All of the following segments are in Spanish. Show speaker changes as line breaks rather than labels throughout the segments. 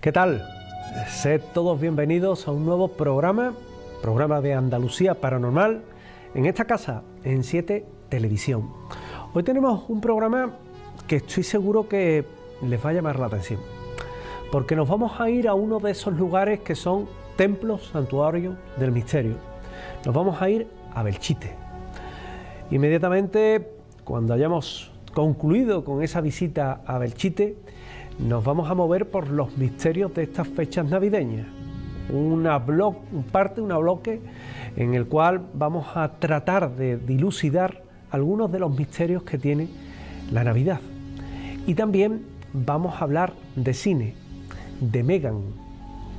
¿Qué tal? Sed todos bienvenidos a un nuevo programa de Andalucía Paranormal, en esta casa, en 7 Televisión. Hoy tenemos un programa que estoy seguro que les va a llamar la atención, porque nos vamos a ir a uno de esos lugares que son templos, santuarios del misterio. Nos vamos a ir a Belchite. Inmediatamente, cuando hayamos concluido con esa visita a Belchite, nos vamos a mover por los misterios de estas fechas navideñas. Un bloque en el cual vamos a tratar de dilucidar algunos de los misterios que tiene la Navidad. Y también vamos a hablar de cine, de Megan.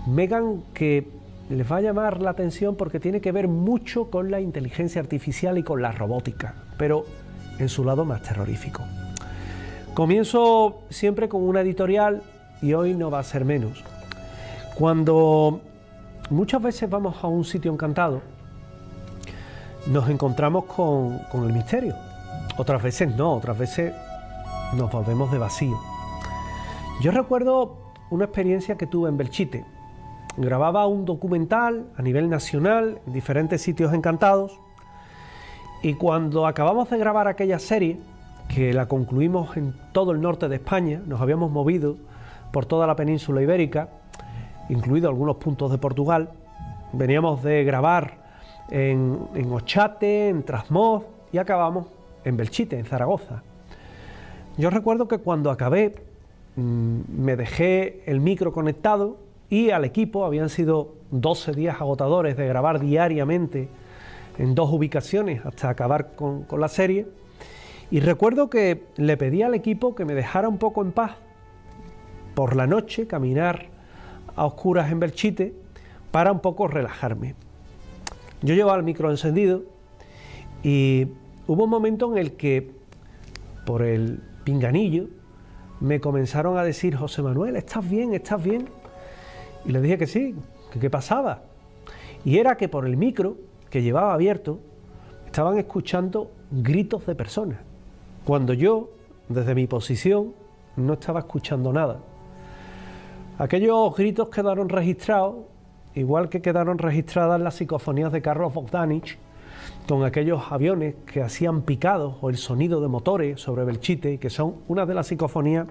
Megan, que les va a llamar la atención porque tiene que ver mucho con la inteligencia artificial y con la robótica, pero en su lado más terrorífico. Comienzo siempre con una editorial y hoy no va a ser menos. Cuando muchas veces vamos a un sitio encantado, nos encontramos con el misterio. Otras veces no, otras veces nos volvemos de vacío. Yo recuerdo una experiencia que tuve en Belchite. Grababa un documental a nivel nacional en diferentes sitios encantados, y cuando acabamos de grabar aquella serie, que la concluimos en todo el norte de España, nos habíamos movido por toda la península ibérica, incluido algunos puntos de Portugal. Veníamos de grabar en Ochate, en Trasmoz, y acabamos en Belchite, en Zaragoza. Yo recuerdo que cuando acabé me dejé el micro conectado y al equipo. Habían sido 12 días agotadores de grabar diariamente en 2 ubicaciones hasta acabar con la serie. Y recuerdo que le pedí al equipo que me dejara un poco en paz por la noche, caminar a oscuras en Belchite para un poco relajarme. Yo llevaba el micro encendido y hubo un momento en el que por el pinganillo me comenzaron a decir: José Manuel, ¿estás bien? ¿Estás bien? Y le dije que sí, que qué pasaba. Y era que por el micro que llevaba abierto estaban escuchando gritos de personas, cuando yo, desde mi posición, no estaba escuchando nada. Aquellos gritos quedaron registrados, igual que quedaron registradas las psicofonías de Carlos Bogdanich, con aquellos aviones que hacían picados o el sonido de motores sobre Belchite, que son una de las psicofonías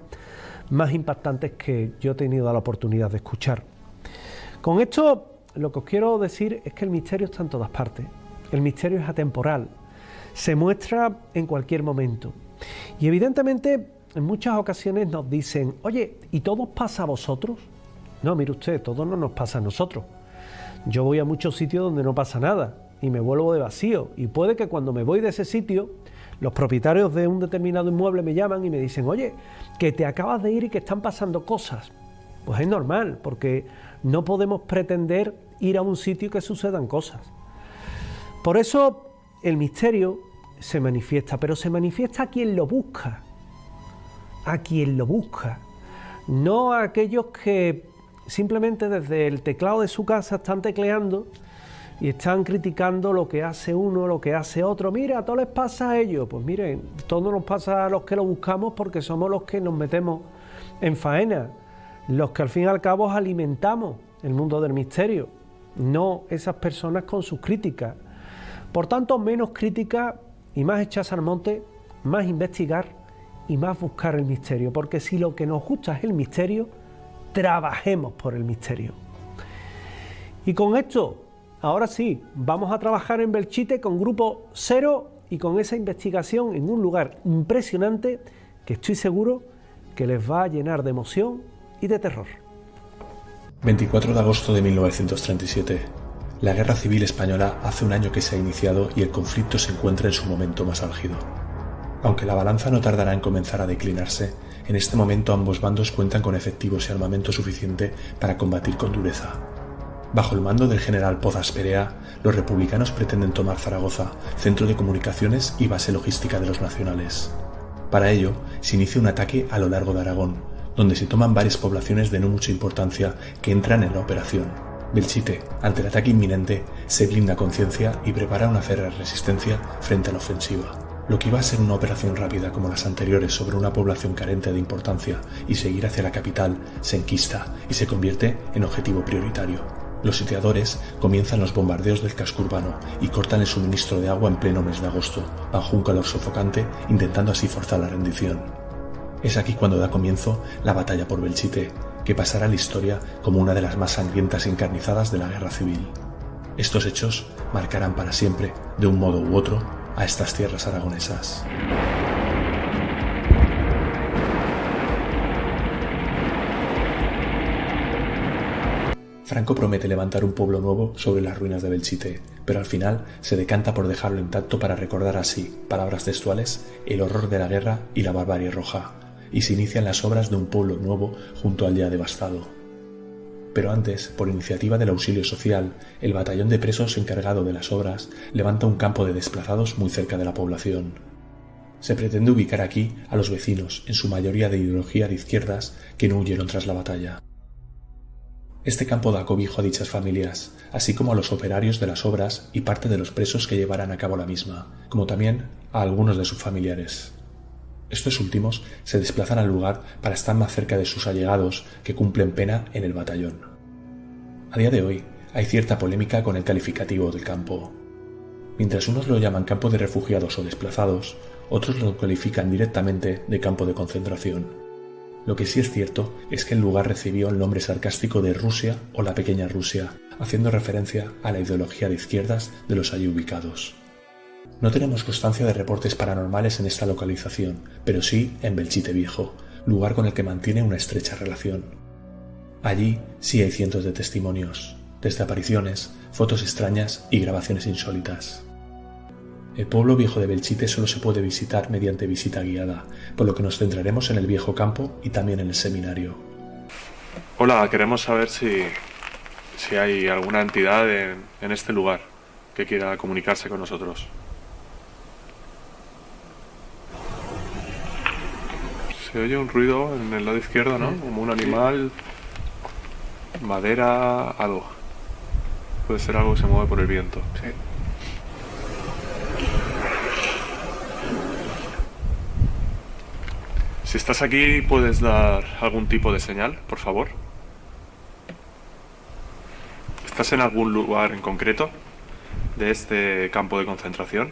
más impactantes que yo he tenido la oportunidad de escuchar. Con esto, lo que os quiero decir es que el misterio está en todas partes. El misterio es atemporal, se muestra en cualquier momento. Y evidentemente, en muchas ocasiones nos dicen: oye, ¿y todo os pasa a vosotros? No, mire usted, todo no nos pasa a nosotros. Yo voy a muchos sitios donde no pasa nada y me vuelvo de vacío. Y puede que cuando me voy de ese sitio, los propietarios de un determinado inmueble me llaman y me dicen: oye, que te acabas de ir y que están pasando cosas. Pues es normal, porque no podemos pretender ir a un sitio y que sucedan cosas. Por eso el misterio se manifiesta, pero se manifiesta a quien lo busca. A quien lo busca. No a aquellos que simplemente desde el teclado de su casa están tecleando y están criticando lo que hace uno, lo que hace otro. Mira, todo les pasa a ellos. Pues miren, todo nos pasa a los que lo buscamos, porque somos los que nos metemos en faena, los que al fin y al cabo alimentamos el mundo del misterio, no esas personas con sus críticas. Por tanto, menos crítica y más echarse al monte, más investigar y más buscar el misterio, porque si lo que nos gusta es el misterio, trabajemos por el misterio. Y con esto, ahora sí, vamos a trabajar en Belchite con Grupo Cero y con esa investigación en un lugar impresionante que estoy seguro que les va a llenar de emoción y de terror.
24 de agosto de 1937. La Guerra Civil Española hace un año que se ha iniciado y el conflicto se encuentra en su momento más álgido. Aunque la balanza no tardará en comenzar a declinarse, en este momento ambos bandos cuentan con efectivos y armamento suficiente para combatir con dureza. Bajo el mando del general Pozas Perea, los republicanos pretenden tomar Zaragoza, centro de comunicaciones y base logística de los nacionales. Para ello, se inicia un ataque a lo largo de Aragón, donde se toman varias poblaciones de no mucha importancia que entran en la operación. Belchite, ante el ataque inminente, se blinda a conciencia y prepara una férrea resistencia frente a la ofensiva. Lo que iba a ser una operación rápida como las anteriores sobre una población carente de importancia y seguir hacia la capital se enquista y se convierte en objetivo prioritario. Los sitiadores comienzan los bombardeos del casco urbano y cortan el suministro de agua en pleno mes de agosto, bajo un calor sofocante, intentando así forzar la rendición. Es aquí cuando da comienzo la batalla por Belchite, que pasará a la historia como una de las más sangrientas y encarnizadas de la guerra civil. Estos hechos marcarán para siempre, de un modo u otro, a estas tierras aragonesas. Franco promete levantar un pueblo nuevo sobre las ruinas de Belchite, pero al final se decanta por dejarlo intacto para recordar así, palabras textuales, el horror de la guerra y la barbarie roja, y se inician las obras de un pueblo nuevo junto al ya devastado. Pero antes, por iniciativa del Auxilio Social, el batallón de presos encargado de las obras levanta un campo de desplazados muy cerca de la población. Se pretende ubicar aquí a los vecinos, en su mayoría de ideología de izquierdas, que no huyeron tras la batalla. Este campo da cobijo a dichas familias, así como a los operarios de las obras y parte de los presos que llevarán a cabo la misma, como también a algunos de sus familiares. Estos últimos se desplazan al lugar para estar más cerca de sus allegados que cumplen pena en el batallón. A día de hoy hay cierta polémica con el calificativo del campo. Mientras unos lo llaman campo de refugiados o desplazados, otros lo califican directamente de campo de concentración. Lo que sí es cierto es que el lugar recibió el nombre sarcástico de Rusia o la Pequeña Rusia, haciendo referencia a la ideología de izquierdas de los allí ubicados. No tenemos constancia de reportes paranormales en esta localización, pero sí en Belchite Viejo, lugar con el que mantiene una estrecha relación. Allí sí hay cientos de testimonios, desde apariciones, fotos extrañas y grabaciones insólitas. El pueblo viejo de Belchite solo se puede visitar mediante visita guiada, por lo que nos centraremos en el viejo campo y también en el seminario.
Hola, queremos saber si hay alguna entidad en este lugar que quiera comunicarse con nosotros. Se oye un ruido en el lado izquierdo, ¿no? Como un animal, madera, algo. Puede ser algo que se mueve por el viento.
Sí.
Si estás aquí, ¿puedes dar algún tipo de señal, por favor? ¿Estás en algún lugar en concreto de este campo de concentración?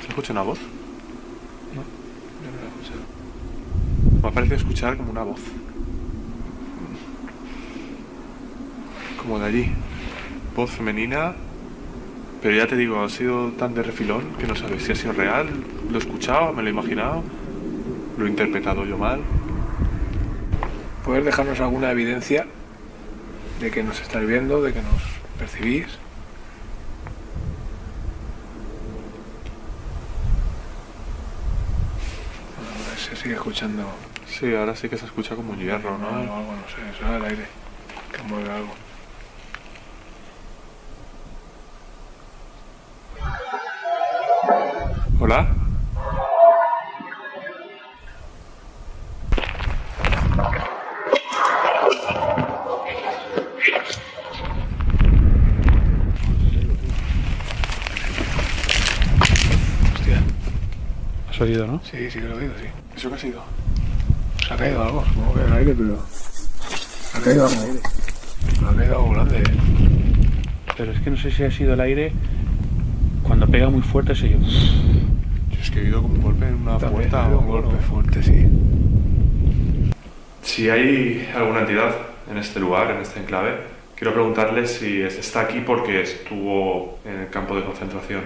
¿Se escucha una voz?
No, yo no la he escuchado.
Me ha parecido escuchar como una voz. Como de allí. Voz femenina. Pero ya te digo, ha sido tan de refilón que no sabes si ha sido real. Lo he escuchado, me lo he imaginado. Lo he interpretado yo mal.
¿Puedes dejarnos alguna evidencia de que nos estáis viendo, de que nos percibís? Ahora se sigue escuchando.
Sí, ahora sí que se escucha como un hierro, ¿no?
Algo, no sé, suena el aire, que mueve algo.
¿Hola?
Hostia.
¿Has oído, no?
Sí, sí que lo he oído, sí.
¿Eso qué ha sido?
Se ha caído algo, supongo que el aire, pero... Se ha caído algo. Se ha caído algo grande.
Pero es que no sé si ha sido el aire cuando pega muy fuerte ese yo.
Yo es que he oído como un golpe en una
También
puerta.
ha habido un golpe fuerte, sí.
Si hay alguna entidad en este lugar, en este enclave, quiero preguntarle si está aquí porque estuvo en el campo de concentración.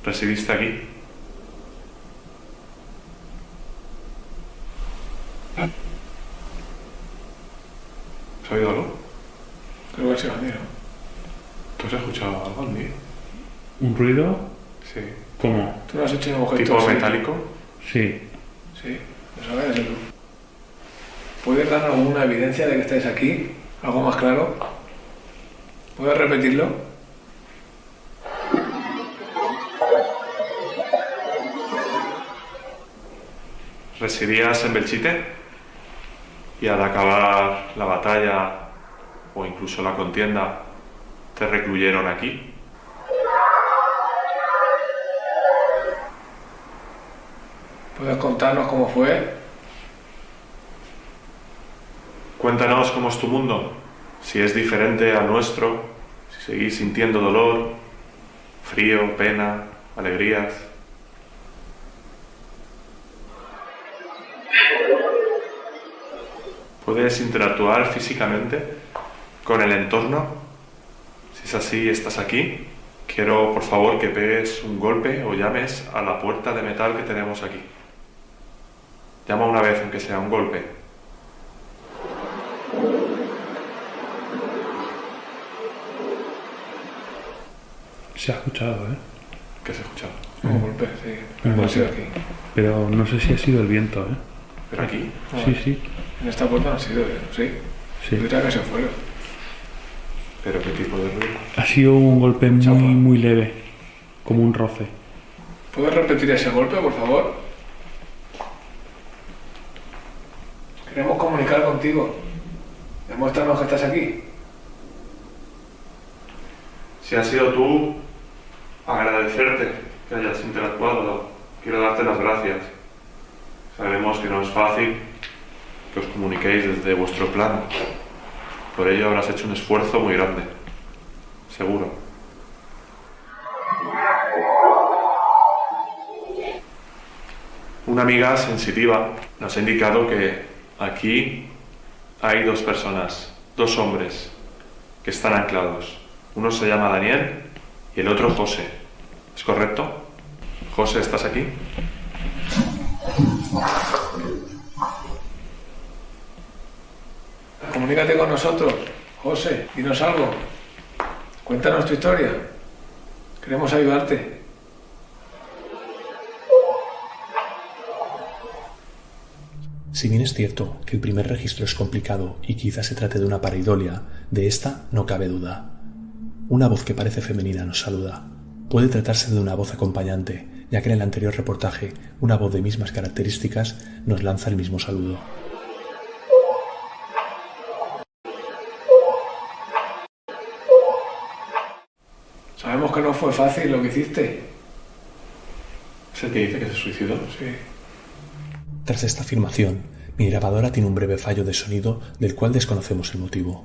¿Residiste aquí? ¿Has oído algo?
Creo que ha sido a mí, ¿no?
¿Tú has escuchado algo en mí?
¿Un ruido?
Sí.
¿Cómo?
¿Tú no has hecho un objeto
¿Tipo
así?
metálico?
Sí.
Sí, eso debe ser tú. ¿Puedes dar alguna evidencia de que estáis aquí? ¿Algo más claro? ¿Puedes repetirlo?
¿Residías en Belchite? Y al acabar la batalla o incluso la contienda te recluyeron aquí.
¿Puedes contarnos cómo fue?
Cuéntanos cómo es tu mundo, si es diferente al nuestro, si seguís sintiendo dolor, frío, pena, alegrías. ¿Puedes interactuar físicamente con el entorno? Si es así, estás aquí. Quiero, por favor, que pegues un golpe o llames a la puerta de metal que tenemos aquí. Llama una vez, aunque sea un golpe.
Se ha escuchado, ¿eh?
¿Qué se ha escuchado?
Un golpe, sí. Pero no ha sido aquí.
Pero no sé si ha sido el viento, ¿eh?
¿Pero aquí?
Sí, sí.
En esta puerta no ha sido, sí.
Sí.
Yo diría que se fueron.
¿Pero qué tipo de ruido?
Ha sido un golpe
Chapa.
muy leve, como un roce.
¿Puedes repetir ese golpe, por favor? Queremos comunicar contigo. Demuéstranos que estás aquí.
Si has sido tú, agradecerte que hayas interactuado. Quiero darte las gracias. Sabemos que no es fácil que os comuniquéis desde vuestro plano. Por ello habrás hecho un esfuerzo muy grande. Seguro. Una amiga sensitiva nos ha indicado que aquí hay dos personas, dos hombres, que están anclados. Uno se llama Daniel y el otro José. ¿Es correcto? José, ¿estás aquí?
Comunícate con nosotros, José, dinos algo. Cuéntanos tu historia. Queremos ayudarte.
Si bien es cierto que el primer registro es complicado y quizás se trate de una pareidolia, de esta no cabe duda. Una voz que parece femenina nos saluda. Puede tratarse de una voz acompañante, ya que en el anterior reportaje una voz de mismas características nos lanza el mismo saludo.
Sabemos que no fue fácil lo que hiciste.
¿Es el que dice que se suicidó?
Sí.
Tras esta afirmación, mi grabadora tiene un breve fallo de sonido del cual desconocemos el motivo.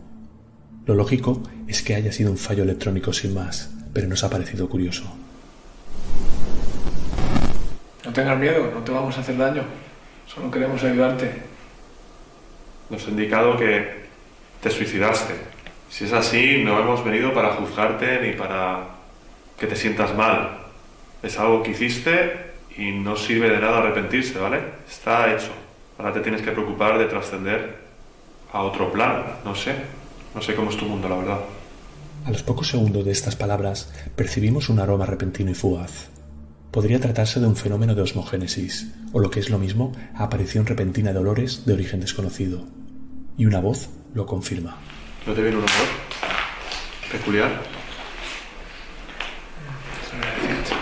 Lo lógico es que haya sido un fallo electrónico sin más, pero nos ha parecido curioso.
No tengas miedo, no te vamos a hacer daño. Solo queremos ayudarte.
Nos ha indicado que te suicidaste. Si es así, no hemos venido para juzgarte ni para que te sientas mal. Es algo que hiciste y no sirve de nada arrepentirse, ¿vale? Está hecho. Ahora te tienes que preocupar de trascender a otro plano. No sé cómo es tu mundo, la verdad.
A los pocos segundos de estas palabras percibimos un aroma repentino y fugaz. Podría tratarse de un fenómeno de osmogénesis, o lo que es lo mismo, aparición repentina de olores de origen desconocido. Y una voz lo confirma.
¿No te viene un olor peculiar?
No sabría decirte.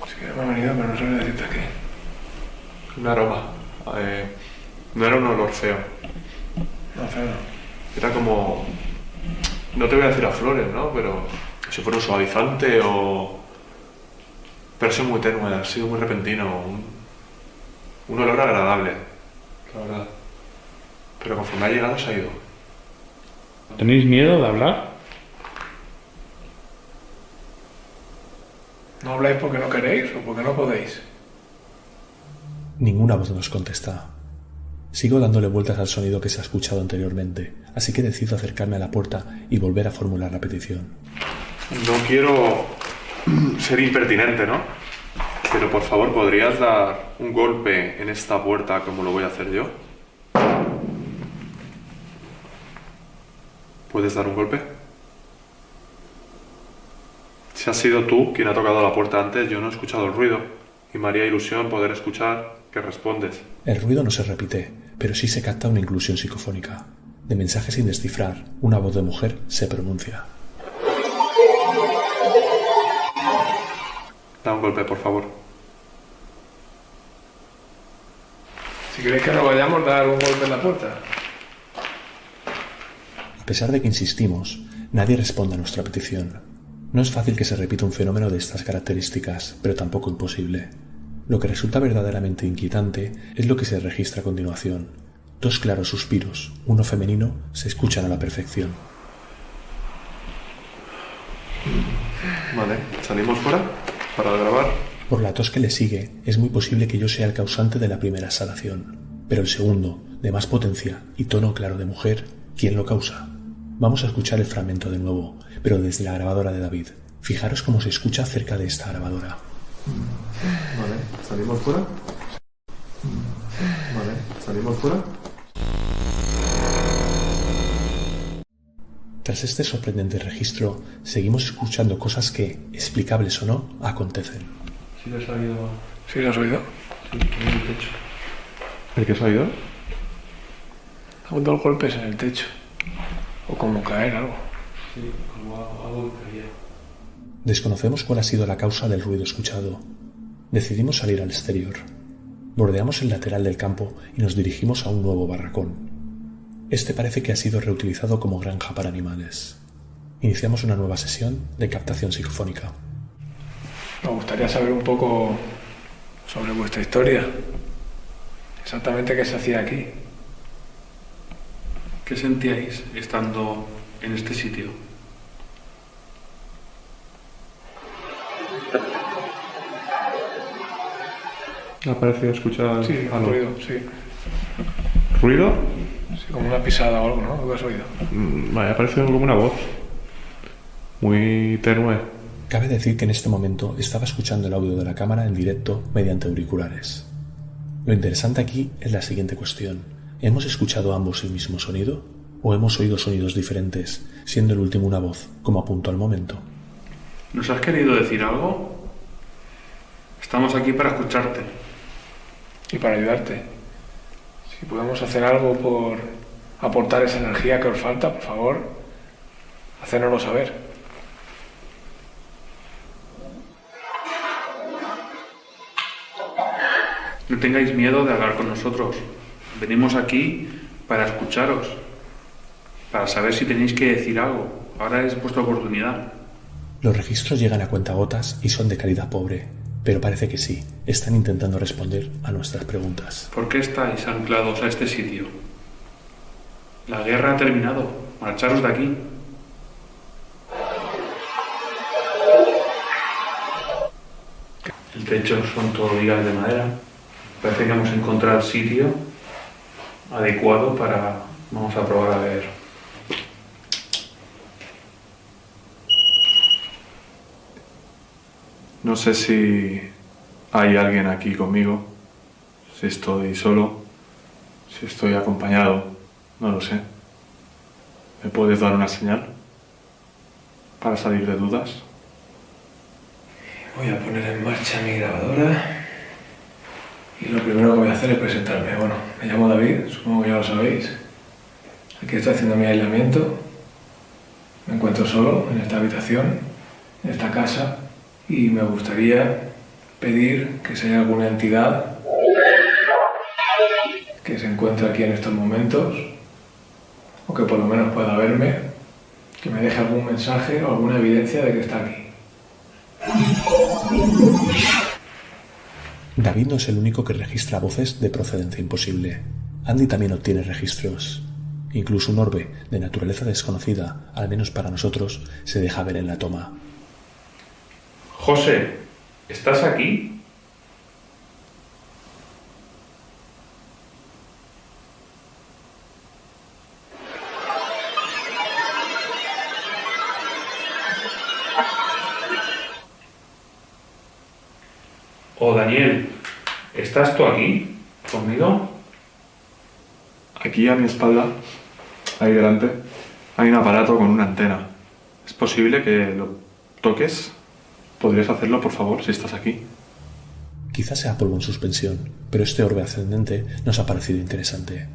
Sí que me ha venido, pero no sabría decirte qué.
Un aroma. No era un olor feo.
No, feo no.
Era como... No te voy a decir a flores, ¿no? Pero si fuera un suavizante o... Pero ha sido muy tenue, ha sido muy repentino. Un olor agradable, la verdad. Pero conforme ha llegado se ha ido.
¿Tenéis miedo de hablar?
¿No habláis porque no queréis o porque no podéis?
Ninguna voz nos contesta. Sigo dándole vueltas al sonido que se ha escuchado anteriormente, así que decido acercarme a la puerta y volver a formular la petición.
No quiero ser impertinente, ¿no? Pero por favor, ¿podrías dar un golpe en esta puerta como lo voy a hacer yo? ¿Puedes dar un golpe? Si has sido tú quien ha tocado la puerta antes, yo no he escuchado el ruido y me haría ilusión poder escuchar que respondes.
El ruido no se repite, pero sí se capta una inclusión psicofónica. De mensaje sin descifrar, una voz de mujer se pronuncia.
Da un golpe, por favor.
Si queréis que nos vayamos, dar un golpe en la puerta.
A pesar de que insistimos, nadie responde a nuestra petición. No es fácil que se repita un fenómeno de estas características, pero tampoco imposible. Lo que resulta verdaderamente inquietante es lo que se registra a continuación. 2 claros suspiros, uno femenino, se escuchan a la perfección.
Vale, ¿salimos fuera para grabar?
Por la tos que le sigue, es muy posible que yo sea el causante de la primera exhalación. Pero el segundo, de más potencia y tono claro de mujer, ¿quién lo causa? Vamos a escuchar el fragmento de nuevo, pero desde la grabadora de David. Fijaros cómo se escucha cerca de esta grabadora.
Vale, ¿salimos fuera? Vale, ¿salimos fuera?
Tras este sorprendente registro, seguimos escuchando cosas que, explicables o no, acontecen.
¿Sí lo has oído?
¿Sí lo has oído?
Sí, en el techo.
¿El que has oído?
Hago 2 golpes en el techo. O como caer algo.
Sí, como algo que caía.
Desconocemos cuál ha sido la causa del ruido escuchado. Decidimos salir al exterior. Bordeamos el lateral del campo y nos dirigimos a un nuevo barracón. Este parece que ha sido reutilizado como granja para animales. Iniciamos una nueva sesión de captación psicofónica.
Me gustaría saber un poco sobre vuestra historia. Exactamente qué se hacía aquí.
¿Qué sentíais estando en este sitio?
Ha parecido escuchar
Sí,
algo.
ruido, sí.
¿Ruido?
Sí, como una pisada o algo, ¿no? ¿Lo has oído?
Vale, ha parecido como una voz. Muy tenue.
Cabe decir que en este momento estaba escuchando el audio de la cámara en directo mediante auriculares. Lo interesante aquí es la siguiente cuestión. ¿Hemos escuchado ambos el mismo sonido? ¿O hemos oído sonidos diferentes, siendo el último una voz, como apuntó al momento?
¿Nos has querido decir algo? Estamos aquí para escucharte.
Y para ayudarte. Si podemos hacer algo por aportar esa energía que os falta, por favor, hacérnoslo saber.
No tengáis miedo de hablar con nosotros. Venimos aquí para escucharos, para saber si tenéis que decir algo. Ahora es vuestra oportunidad.
Los registros llegan a cuentagotas y son de calidad pobre, pero parece que sí, están intentando responder a nuestras preguntas.
¿Por qué estáis anclados a este sitio? La guerra ha terminado. Marcharos de aquí. El techo son todo vigas de madera. Parece que hemos encontrado el sitio adecuado para... Vamos a probar a ver.
No sé si hay alguien aquí conmigo, si estoy solo, si estoy acompañado, no lo sé. ¿Me puedes dar una señal para salir de dudas?
Voy a poner en marcha mi grabadora y lo primero que voy a hacer es presentarme. Bueno, me llamo David, supongo que ya lo sabéis. Aquí estoy haciendo mi aislamiento. Me encuentro solo en esta habitación, en esta casa, y me gustaría pedir que si hay alguna entidad que se encuentre aquí en estos momentos, o que por lo menos pueda verme, que me deje algún mensaje o alguna evidencia de que está aquí.
David no es el único que registra voces de procedencia imposible. Andy también obtiene registros. Incluso un orbe de naturaleza desconocida, al menos para nosotros, se deja ver en la toma.
José, ¿estás aquí? Oh, Daniel, ¿estás tú aquí conmigo?
Aquí a mi espalda, ahí delante, hay un aparato con una antena. ¿Es posible que lo toques? ¿Podrías hacerlo, por favor, si estás aquí?
Quizás sea polvo en suspensión, pero este orbe ascendente nos ha parecido interesante.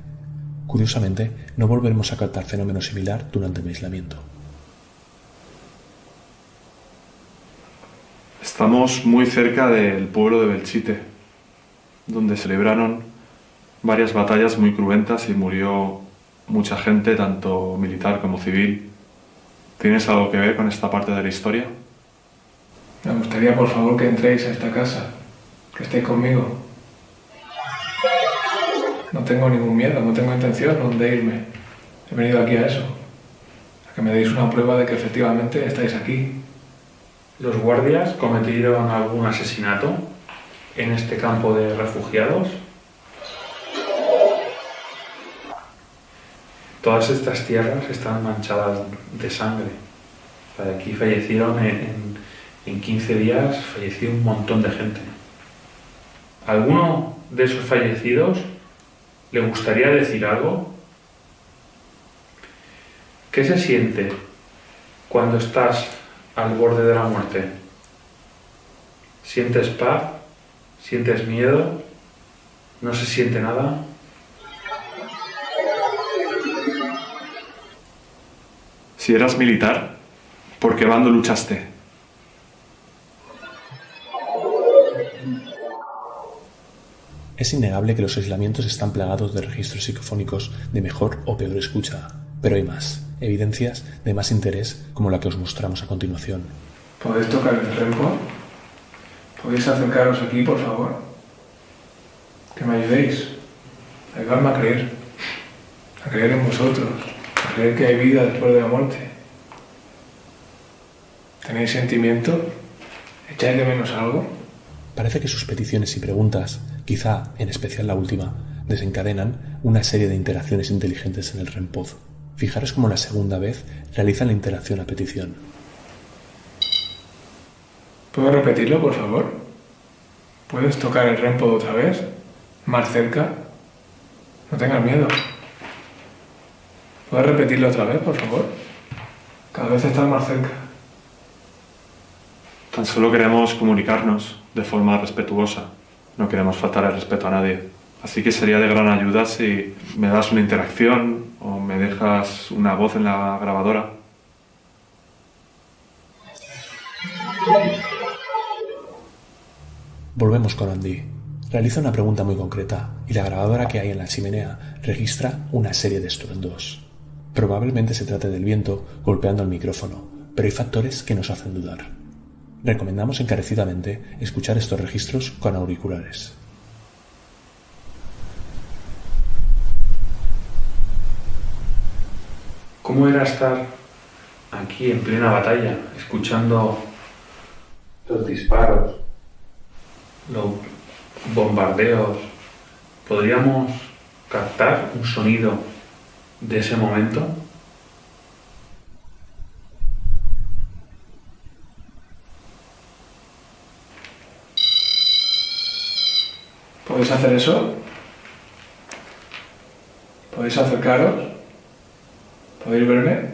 Curiosamente, no volveremos a captar fenómeno similar durante mi aislamiento.
Estamos muy cerca del pueblo de Belchite, donde se libraron varias batallas muy cruentas y murió mucha gente, tanto militar como civil. ¿Tienes algo que ver con esta parte de la historia?
Me gustaría, por favor, que entréis a esta casa, que estéis conmigo. No tengo ningún miedo, no tengo intención de irme. He venido aquí a eso, a que me deis una prueba de que efectivamente estáis aquí.
¿Los guardias cometieron algún asesinato en este campo de refugiados? Todas estas tierras están manchadas de sangre. O sea, aquí fallecieron en 15 días, falleció un montón de gente. ¿Alguno de esos fallecidos le gustaría decir algo? ¿Qué se siente cuando estás al borde de la muerte? ¿Sientes paz? ¿Sientes miedo? ¿No se siente nada?
Si eras militar, ¿por qué bando luchaste?
Es innegable que los aislamientos están plagados de registros psicofónicos de mejor o peor escucha, pero hay más, evidencias de más interés como la que os mostramos a continuación.
¿Podéis tocar el rempo? ¿Podéis acercaros aquí, por favor? Que me ayudéis. Ayudadme a creer en vosotros, a creer que hay vida después de la muerte. ¿Tenéis sentimiento? ¿Echáis de menos algo?
Parece que sus peticiones y preguntas, quizá en especial la última, desencadenan una serie de interacciones inteligentes en el REM-pod. Fijaros cómo la segunda vez realizan la interacción a petición.
¿Puedo repetirlo, por favor? ¿Puedes tocar el REM-pod otra vez? ¿Más cerca? No tengas miedo. ¿Puedes repetirlo otra vez, por favor? Cada vez estás más cerca.
Tan solo queremos comunicarnos de forma respetuosa. No queremos faltar el respeto a nadie. Así que sería de gran ayuda si me das una interacción o me dejas una voz en la grabadora.
Volvemos con Andy. Realiza una pregunta muy concreta y la grabadora que hay en la chimenea registra una serie de estruendos. Probablemente se trate del viento golpeando el micrófono, pero hay factores que nos hacen dudar. Recomendamos encarecidamente escuchar estos registros con auriculares.
¿Cómo era estar aquí en plena batalla, escuchando los disparos, los bombardeos? ¿Podríamos captar un sonido de ese momento?
¿Podéis hacer eso? ¿Podéis acercaros? ¿Podéis verme?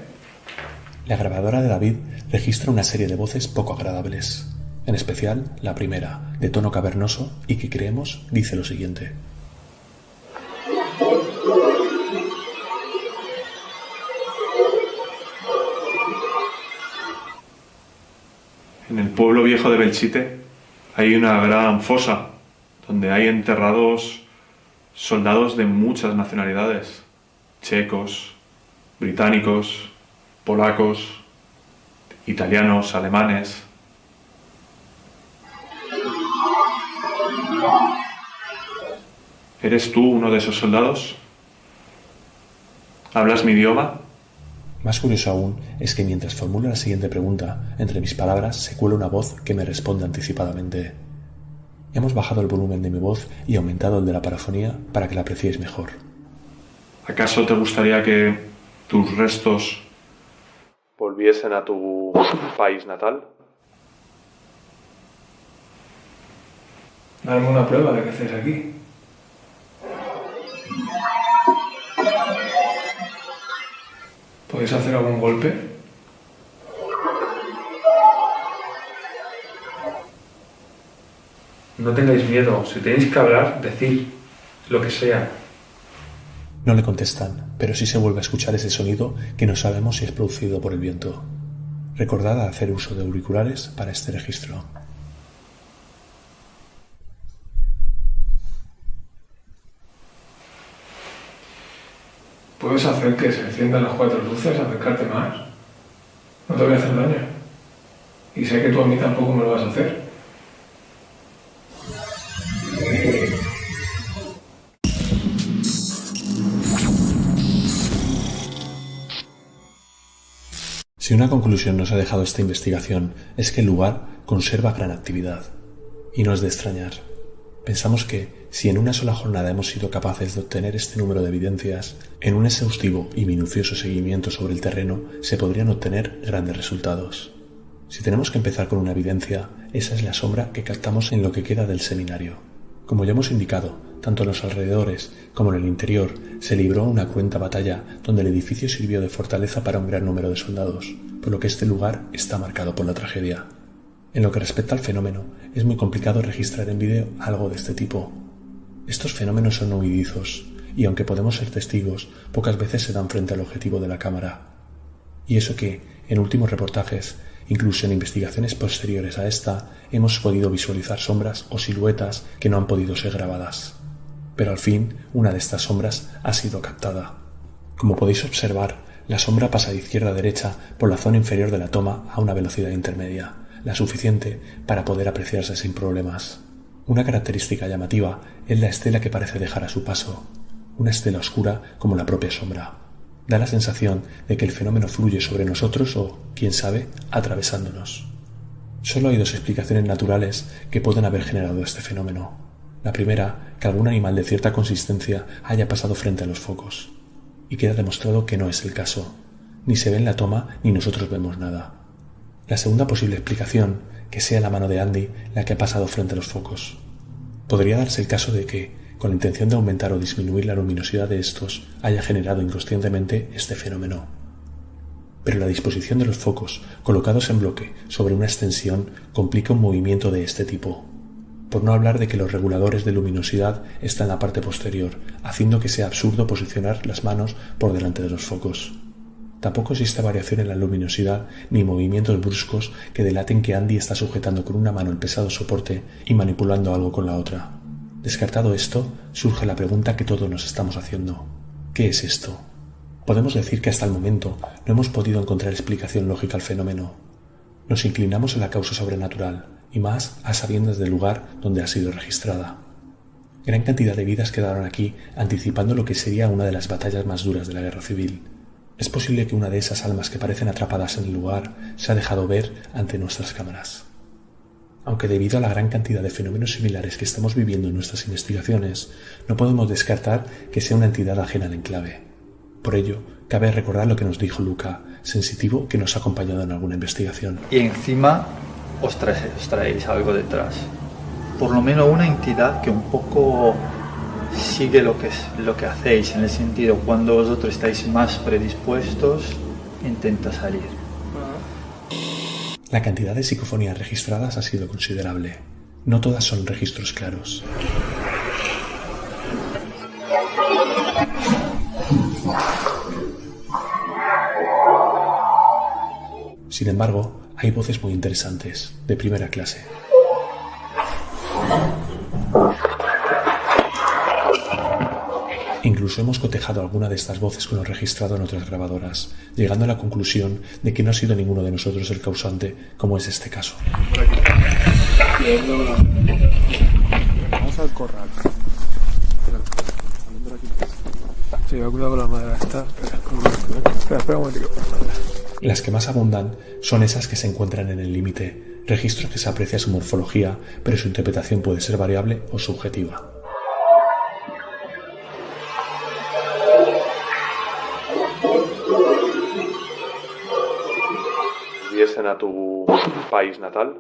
La grabadora de David registra una serie de voces poco agradables, en especial la primera, de tono cavernoso y que creemos dice lo siguiente.
En el pueblo viejo de Belchite hay una gran fosa donde hay enterrados soldados de muchas nacionalidades, checos, británicos, polacos, italianos, alemanes. ¿Eres tú uno de esos soldados? ¿Hablas mi idioma?
Más curioso aún es que mientras formulo la siguiente pregunta, entre mis palabras se cuela una voz que me responde anticipadamente. Hemos bajado el volumen de mi voz y aumentado el de la parafonía para que la apreciéis mejor.
¿Acaso te gustaría que tus restos volviesen a tu país natal?
Dame una prueba de que estáis aquí. ¿Podéis hacer algún golpe?
No tengáis miedo, si tenéis que hablar, decid lo que sea.
No le contestan, pero sí se vuelve a escuchar ese sonido que no sabemos si es producido por el viento. Recordad hacer uso de auriculares para este registro.
Puedes hacer que se enciendan las 4 luces, acercarte más. No te voy a hacer daño. Y sé que tú a mí tampoco me lo vas a hacer.
Si una conclusión nos ha dejado esta investigación es que el lugar conserva gran actividad. Y no es de extrañar. Pensamos que, si en una sola jornada hemos sido capaces de obtener este número de evidencias, en un exhaustivo y minucioso seguimiento sobre el terreno se podrían obtener grandes resultados. Si tenemos que empezar con una evidencia, esa es la sombra que captamos en lo que queda del seminario. Como ya hemos indicado, tanto en los alrededores como en el interior se libró una cruenta batalla donde el edificio sirvió de fortaleza para un gran número de soldados, por lo que este lugar está marcado por la tragedia. En lo que respecta al fenómeno, es muy complicado registrar en vídeo algo de este tipo. Estos fenómenos son huidizos, y aunque podemos ser testigos, pocas veces se dan frente al objetivo de la cámara. Y eso que, en últimos reportajes, incluso en investigaciones posteriores a esta, hemos podido visualizar sombras o siluetas que no han podido ser grabadas. Pero al fin, una de estas sombras ha sido captada. Como podéis observar, la sombra pasa de izquierda a derecha por la zona inferior de la toma a una velocidad intermedia, la suficiente para poder apreciarse sin problemas. Una característica llamativa es la estela que parece dejar a su paso, una estela oscura como la propia sombra. Da la sensación de que el fenómeno fluye sobre nosotros o, quién sabe, atravesándonos. Solo hay 2 explicaciones naturales que pueden haber generado este fenómeno. La primera, que algún animal de cierta consistencia haya pasado frente a los focos. Y queda demostrado que no es el caso. Ni se ve en la toma ni nosotros vemos nada. La segunda posible explicación, que sea la mano de Andy la que ha pasado frente a los focos. Podría darse el caso de que, con la intención de aumentar o disminuir la luminosidad de estos, haya generado inconscientemente este fenómeno. Pero la disposición de los focos, colocados en bloque sobre una extensión, complica un movimiento de este tipo. Por no hablar de que los reguladores de luminosidad están en la parte posterior, haciendo que sea absurdo posicionar las manos por delante de los focos. Tampoco existe variación en la luminosidad ni movimientos bruscos que delaten que Andy está sujetando con una mano el pesado soporte y manipulando algo con la otra. Descartado esto, surge la pregunta que todos nos estamos haciendo. ¿Qué es esto? Podemos decir que hasta el momento no hemos podido encontrar explicación lógica al fenómeno. Nos inclinamos a la causa sobrenatural, y más a sabiendas del lugar donde ha sido registrada. Gran cantidad de vidas quedaron aquí, anticipando lo que sería una de las batallas más duras de la guerra civil. Es posible que una de esas almas que parecen atrapadas en el lugar se ha dejado ver ante nuestras cámaras. Aunque debido a la gran cantidad de fenómenos similares que estamos viviendo en nuestras investigaciones, no podemos descartar que sea una entidad ajena al enclave. Por ello, cabe recordar lo que nos dijo Luca, sensitivo que nos ha acompañado en alguna investigación.
Y encima os traéis algo detrás. Por lo menos una entidad que un poco sigue lo que hacéis, en el sentido, cuando vosotros estáis más predispuestos, intenta salir.
La cantidad de psicofonías registradas ha sido considerable. No todas son registros claros. Sin embargo, hay voces muy interesantes, de primera clase. Incluso hemos cotejado alguna de estas voces con lo registrado en otras grabadoras, llegando a la conclusión de que no ha sido ninguno de nosotros el causante, como es este caso.
Vamos al corral. Sí, va a cuidar con la madera esta. Espera un momentico.
Las que más abundan son esas que se encuentran en el límite, registros que se aprecia su morfología, pero su interpretación puede ser variable o subjetiva.
¿Viesen a tu país natal?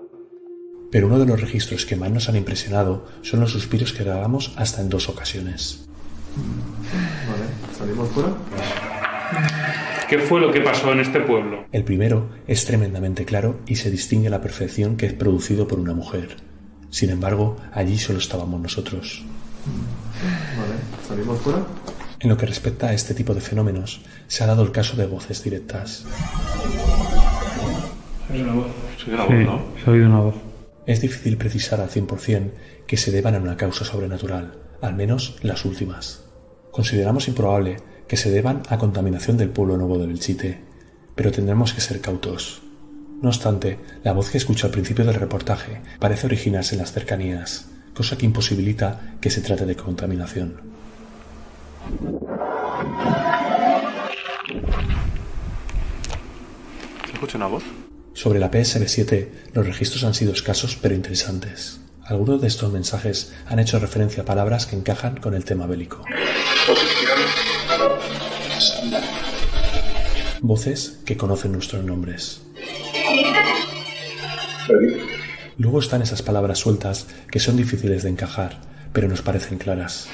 Pero uno de los registros que más nos han impresionado son los suspiros que grabamos hasta en 2 ocasiones.
Vale, ¿salimos fuera?
¿Qué fue lo que pasó en este pueblo?
El primero es tremendamente claro y se distingue a la perfección que es producido por una mujer. Sin embargo, allí solo estábamos nosotros.
Vale, ¿salimos fuera?
En lo que respecta a este tipo de fenómenos, se ha dado el caso de voces directas.
Es una voz. Sí, una voz, ¿no?
Se ha oído una voz.
Es difícil precisar al 100% que se deban a una causa sobrenatural, al menos las últimas. Consideramos improbable que se deban a contaminación del pueblo nuevo de Belchite, pero tendremos que ser cautos. No obstante, la voz que escucho al principio del reportaje parece originarse en las cercanías, cosa que imposibilita que se trate de contaminación.
¿Se escucha una voz?
Sobre la PSB-7, los registros han sido escasos pero interesantes. Algunos de estos mensajes han hecho referencia a palabras que encajan con el tema bélico. Voces que conocen nuestros nombres. Luego están esas palabras sueltas que son difíciles de encajar, pero nos parecen claras.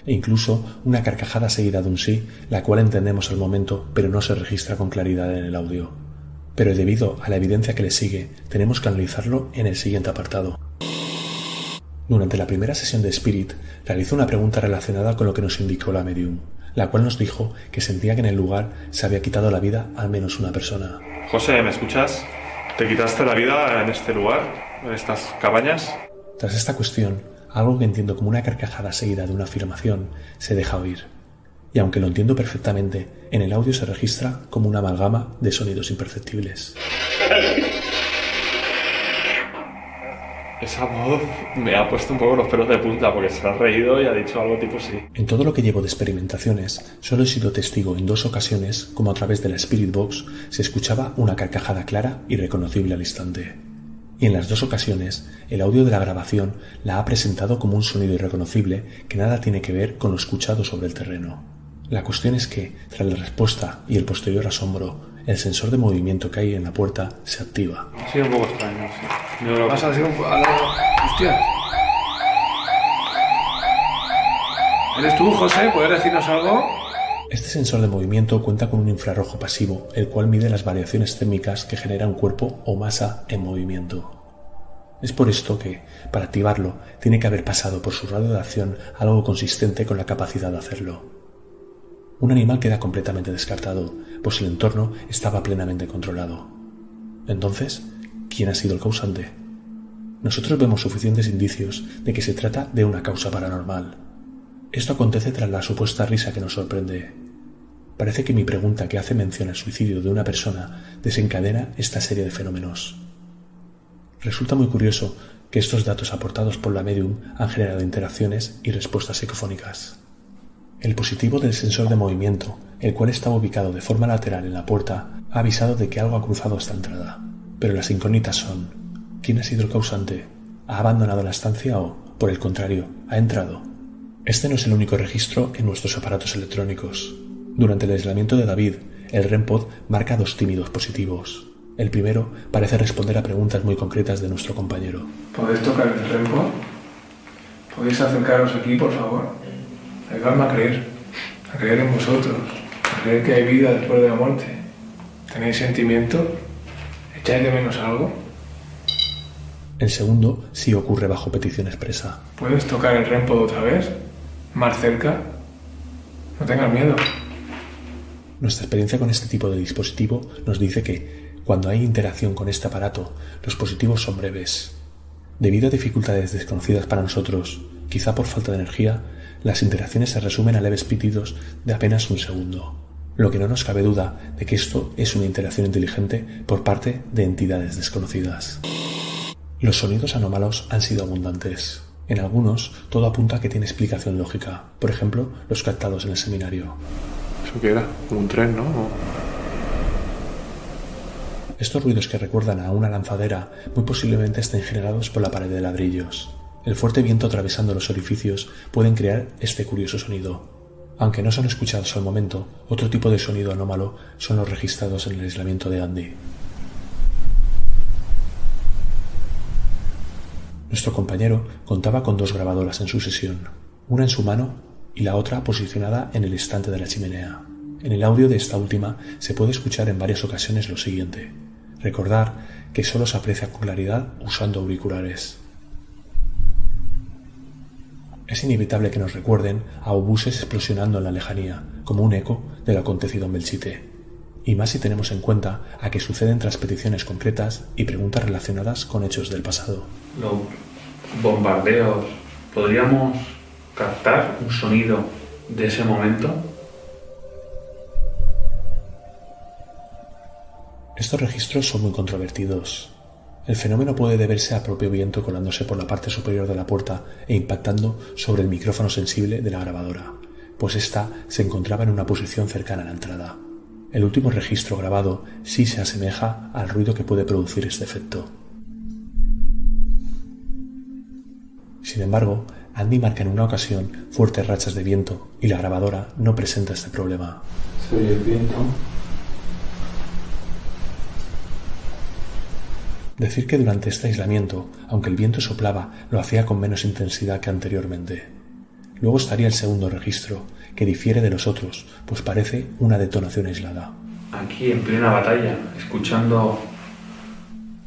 E incluso una carcajada seguida de un sí, la cual entendemos al momento, pero no se registra con claridad en el audio. Pero debido a la evidencia que le sigue, tenemos que analizarlo en el siguiente apartado. Durante la primera sesión de Spirit, realizó una pregunta relacionada con lo que nos indicó la medium, la cual nos dijo que sentía que en el lugar se había quitado la vida al menos una persona.
José, ¿me escuchas? ¿Te quitaste la vida en este lugar? ¿En estas cabañas?
Tras esta cuestión, algo que entiendo como una carcajada seguida de una afirmación se deja oír. Y aunque lo entiendo perfectamente, en el audio se registra como una amalgama de sonidos imperceptibles.
Esa voz me ha puesto un poco los pelos de punta porque se ha reído y ha dicho algo tipo sí.
En todo lo que llevo de experimentaciones, solo he sido testigo en 2 ocasiones como a través de la Spirit Box se escuchaba una carcajada clara y reconocible al instante. Y en las 2 ocasiones, el audio de la grabación la ha presentado como un sonido irreconocible que nada tiene que ver con lo escuchado sobre el terreno. La cuestión es que, tras la respuesta y el posterior asombro, el sensor de movimiento que hay en la puerta se activa.
Ha sido un poco extraño, sí.
¿Qué pasa? Hostia. ¿Eres tú, José? ¿Puedes decirnos algo?
Este sensor de movimiento cuenta con un infrarrojo pasivo, el cual mide las variaciones térmicas que genera un cuerpo o masa en movimiento. Es por esto que, para activarlo, tiene que haber pasado por su radio de acción algo consistente con la capacidad de hacerlo. Un animal queda completamente descartado, pues el entorno estaba plenamente controlado. Entonces, ¿quién ha sido el causante? Nosotros vemos suficientes indicios de que se trata de una causa paranormal. Esto acontece tras la supuesta risa que nos sorprende. Parece que mi pregunta que hace mención al suicidio de una persona desencadena esta serie de fenómenos. Resulta muy curioso que estos datos aportados por la medium han generado interacciones y respuestas psicofónicas. El positivo del sensor de movimiento, el cual estaba ubicado de forma lateral en la puerta, ha avisado de que algo ha cruzado esta entrada. Pero las incógnitas son: ¿quién ha sido el causante? ¿Ha abandonado la estancia o, por el contrario, ha entrado? Este no es el único registro en nuestros aparatos electrónicos. Durante el aislamiento de David, el REM-pod marca 2 tímidos positivos. El primero parece responder a preguntas muy concretas de nuestro compañero.
¿Podéis tocar el REM-pod? ¿Podéis acercaros aquí, por favor? Ayudadme a creer en vosotros, a creer que hay vida después de la muerte. ¿Tenéis sentimiento? ¿Echáis de menos algo?
El segundo sí ocurre bajo petición expresa.
¿Puedes tocar el REM-pod otra vez? ¿Más cerca? No tengas miedo.
Nuestra experiencia con este tipo de dispositivo nos dice que, cuando hay interacción con este aparato, los positivos son breves. Debido a dificultades desconocidas para nosotros, quizá por falta de energía, las interacciones se resumen a leves pitidos de apenas 1 segundo, lo que no nos cabe duda de que esto es una interacción inteligente por parte de entidades desconocidas. Los sonidos anómalos han sido abundantes. En algunos, todo apunta a que tiene explicación lógica, por ejemplo, los captados en el seminario.
¿Eso qué era? ¿Como un tren, no?
Estos ruidos que recuerdan a una lanzadera muy posiblemente estén generados por la pared de ladrillos. El fuerte viento atravesando los orificios pueden crear este curioso sonido. Aunque no son escuchados al momento, otro tipo de sonido anómalo son los registrados en el aislamiento de Andy. Nuestro compañero contaba con 2 grabadoras en su sesión, una en su mano y la otra posicionada en el estante de la chimenea. En el audio de esta última se puede escuchar en varias ocasiones lo siguiente: recordar que solo se aprecia con claridad usando auriculares. Es inevitable que nos recuerden a obuses explosionando en la lejanía, como un eco de lo acontecido en Belchite, y más si tenemos en cuenta a que suceden tras peticiones concretas y preguntas relacionadas con hechos del pasado.
Los bombardeos, podríamos captar un sonido de ese momento.
Estos registros son muy controvertidos. El fenómeno puede deberse a propio viento colándose por la parte superior de la puerta e impactando sobre el micrófono sensible de la grabadora, pues ésta se encontraba en una posición cercana a la entrada. El último registro grabado sí se asemeja al ruido que puede producir este efecto. Sin embargo, Andy marca en una ocasión fuertes rachas de viento y la grabadora no presenta este problema.
Se oye el viento.
Decir que durante este aislamiento, aunque el viento soplaba, lo hacía con menos intensidad que anteriormente. Luego estaría el segundo registro, que difiere de los otros, pues parece una detonación aislada.
Aquí en plena batalla, escuchando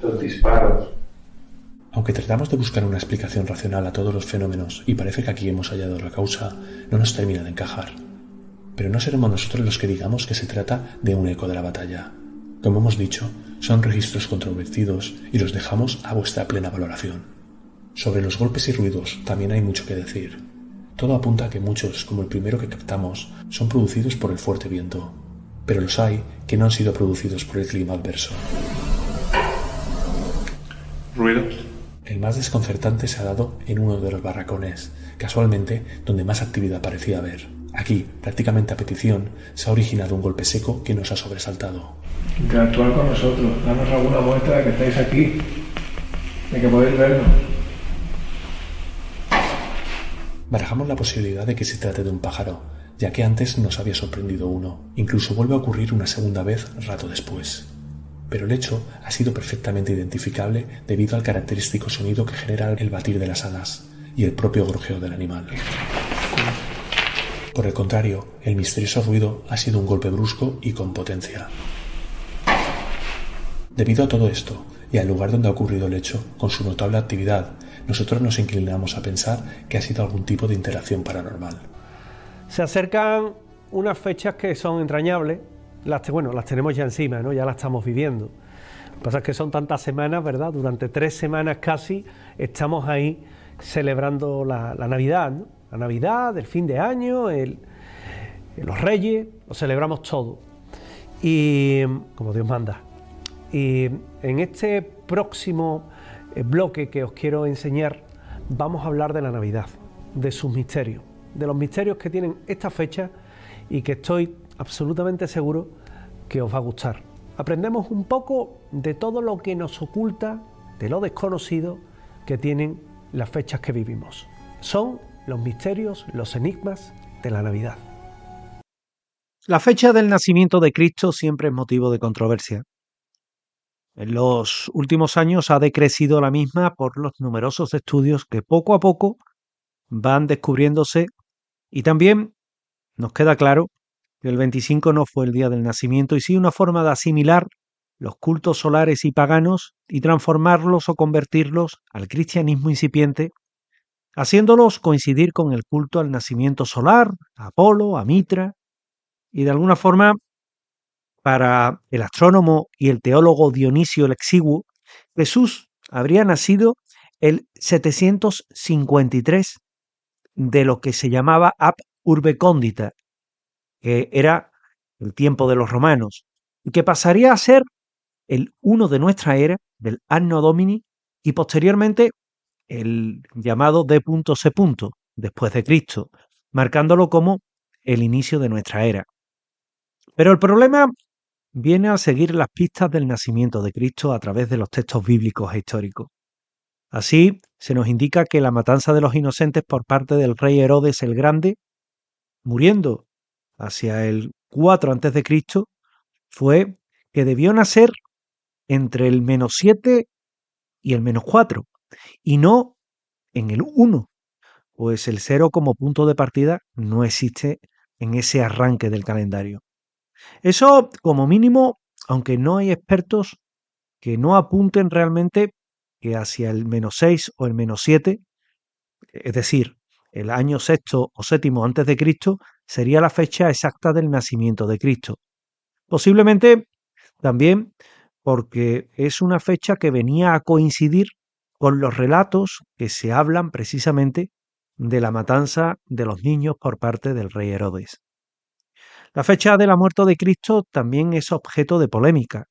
Los disparos.
Aunque tratamos de buscar una explicación racional a todos los fenómenos y parece que aquí hemos hallado la causa, no nos termina de encajar. Pero no seremos nosotros los que digamos que se trata de un eco de la batalla. Como hemos dicho, son registros controvertidos y los dejamos a vuestra plena valoración. Sobre los golpes y ruidos también hay mucho que decir. Todo apunta a que muchos, como el primero que captamos, son producidos por el fuerte viento, pero los hay que no han sido producidos por el clima adverso.
¿Ruidos?
El más desconcertante se ha dado en uno de los barracones, casualmente donde más actividad parecía haber. Aquí, prácticamente a petición, se ha originado un golpe seco que nos ha sobresaltado.
Interactuar con nosotros, danos alguna muestra de que estáis aquí, de que podéis vernos.
Barajamos la posibilidad de que se trate de un pájaro, ya que antes nos había sorprendido uno. Incluso vuelve a ocurrir una segunda vez rato después. Pero el hecho ha sido perfectamente identificable debido al característico sonido que genera el batir de las alas y el propio gorjeo del animal. Por el contrario, el misterioso ruido ha sido un golpe brusco y con potencia. Debido a todo esto, y al lugar donde ha ocurrido el hecho, con su notable actividad, nosotros nos inclinamos a pensar que ha sido algún tipo de interacción paranormal.
Se acercan unas fechas que son entrañables, las tenemos ya encima, ¿no? Ya las estamos viviendo. Lo que pasa es que son tantas semanas, ¿verdad? Durante 3 semanas casi estamos ahí celebrando la Navidad, ¿no? La Navidad, el fin de año, los Reyes, lo celebramos todo. Y como Dios manda. Y en este próximo bloque que os quiero enseñar, vamos a hablar de la Navidad, de sus misterios, de los misterios que tienen esta fecha y que estoy absolutamente seguro que os va a gustar. Aprendemos un poco de todo lo que nos oculta, de lo desconocido que tienen las fechas que vivimos. Son los misterios, los enigmas de la Navidad. La fecha del nacimiento de Cristo siempre es motivo de controversia. En los últimos años ha decrecido la misma por los numerosos estudios que poco a poco van descubriéndose y también nos queda claro que el 25 no fue el día del nacimiento y sí una forma de asimilar los cultos solares y paganos y transformarlos o convertirlos al cristianismo incipiente, haciéndolos coincidir con el culto al nacimiento solar, a Apolo, a Mitra, y de alguna forma, para el astrónomo y el teólogo Dionisio el Exiguo, Jesús habría nacido el 753 de lo que se llamaba Ab Urbe Condita, que era el tiempo de los romanos, y que pasaría a ser el 1 de nuestra era, del Anno Domini, y posteriormente el llamado D.C. después de Cristo, marcándolo como el inicio de nuestra era. Pero el problema viene al seguir las pistas del nacimiento de Cristo a través de los textos bíblicos e históricos. Así, se nos indica que la matanza de los inocentes por parte del rey Herodes el Grande, muriendo hacia el 4 a.C., fue que debió nacer entre el -7 y el -4, y no en el 1, pues el 0 como punto de partida no existe en ese arranque del calendario. Eso, como mínimo, aunque no hay expertos que no apunten realmente que hacia el -6 o el -7, es decir, el año sexto o séptimo antes de Cristo, sería la fecha exacta del nacimiento de Cristo. Posiblemente también porque es una fecha que venía a coincidir con los relatos que se hablan precisamente de la matanza de los niños por parte del rey Herodes. La fecha de la muerte de Cristo también es objeto de polémica.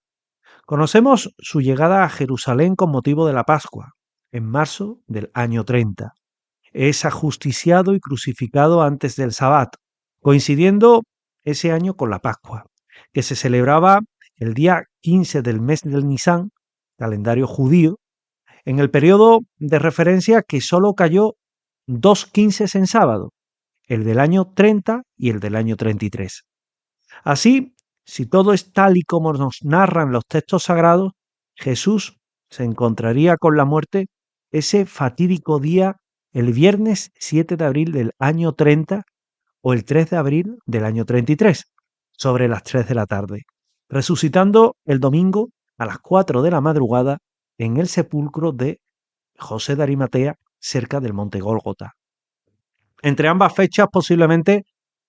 Conocemos su llegada a Jerusalén con motivo de la Pascua, en marzo del año 30. Es ajusticiado y crucificado antes del Sabbat, coincidiendo ese año con la Pascua, que se celebraba el día 15 del mes del Nisán, calendario judío, en el periodo de referencia que solo cayó 2 15 en sábado, el del año 30 y el del año 33. Así, si todo es tal y como nos narran los textos sagrados, Jesús se encontraría con la muerte ese fatídico día, el viernes 7 de abril del año 30 o el 3 de abril del año 33, sobre las 3 de la tarde, resucitando el domingo a las 4 de la madrugada en el sepulcro de José de Arimatea, cerca del monte Gólgota. Entre ambas fechas, posiblemente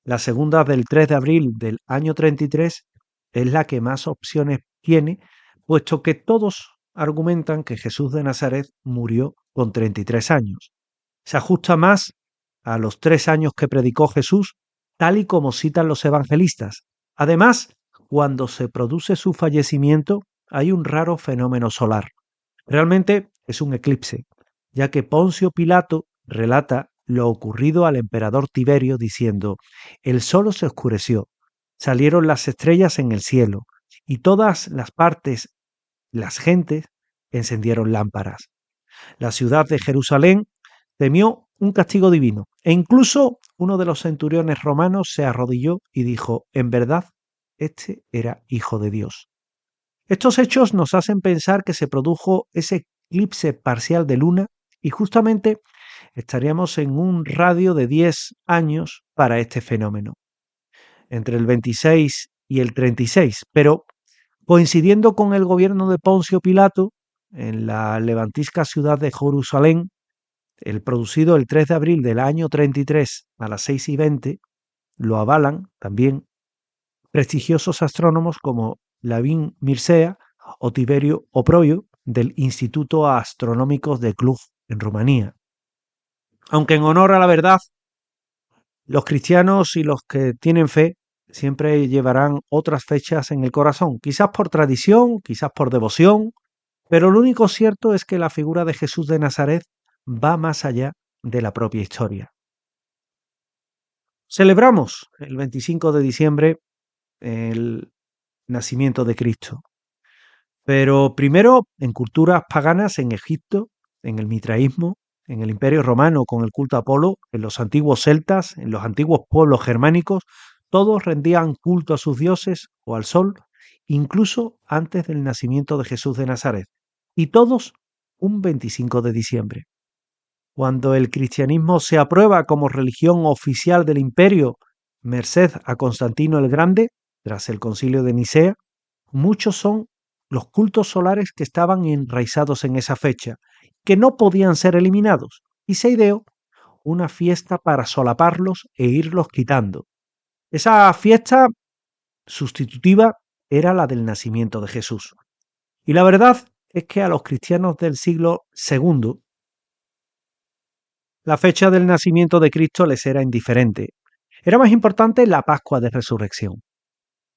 la segunda del 3 de abril del año 33 es la que más opciones tiene, puesto que todos argumentan que Jesús de Nazaret murió con 33 años. Se ajusta más a los 3 años que predicó Jesús, tal y como citan los evangelistas. Además, cuando se produce su fallecimiento, hay un raro fenómeno solar. Realmente es un eclipse, ya que Poncio Pilato relata lo ocurrido al emperador Tiberio diciendo: el sol se oscureció, salieron las estrellas en el cielo, y todas las partes, las gentes, encendieron lámparas. La ciudad de Jerusalén temió un castigo divino, e incluso uno de los centuriones romanos se arrodilló y dijo: en verdad, este era hijo de Dios. Estos hechos nos hacen pensar que se produjo ese eclipse parcial de luna y justamente estaríamos en un radio de 10 años para este fenómeno, entre el 26 y el 36, pero coincidiendo con el gobierno de Poncio Pilato en la levantisca ciudad de Jerusalén, el producido el 3 de abril del año 33 a las 6:20, lo avalan también prestigiosos astrónomos como Lavín Mircea o Tiberio Oproio del Instituto Astronómico de Cluj en Rumanía. Aunque en honor a la verdad, los cristianos y los que tienen fe siempre llevarán otras fechas en el corazón, quizás por tradición, quizás por devoción, pero lo único cierto es que la figura de Jesús de Nazaret va más allá de la propia historia. Celebramos el 25 de diciembre el nacimiento de Cristo, pero primero en culturas paganas en Egipto, en el mitraísmo, en el Imperio Romano con el culto a Apolo, en los antiguos celtas, en los antiguos pueblos germánicos, todos rendían culto a sus dioses o al sol, incluso antes del nacimiento de Jesús de Nazaret, y todos un 25 de diciembre. Cuando el cristianismo se aprueba como religión oficial del imperio, merced a Constantino el Grande, tras el concilio de Nicea, muchos son los cultos solares que estaban enraizados en esa fecha, que no podían ser eliminados, y se ideó una fiesta para solaparlos e irlos quitando. Esa fiesta sustitutiva era la del nacimiento de Jesús. Y la verdad es que a los cristianos del siglo II, la fecha del nacimiento de Cristo les era indiferente. Era más importante la Pascua de Resurrección.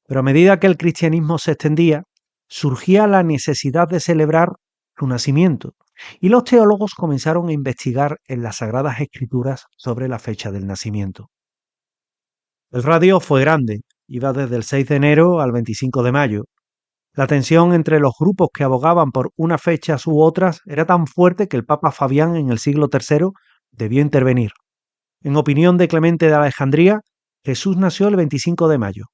Pero a medida que el cristianismo se extendía, surgía la necesidad de celebrar su nacimiento, y los teólogos comenzaron a investigar en las Sagradas Escrituras sobre la fecha del nacimiento. El radio fue grande, iba desde el 6 de enero al 25 de mayo. La tensión entre los grupos que abogaban por unas fechas u otras era tan fuerte que el Papa Fabián en el siglo III debió intervenir. En opinión de Clemente de Alejandría, Jesús nació el 25 de mayo.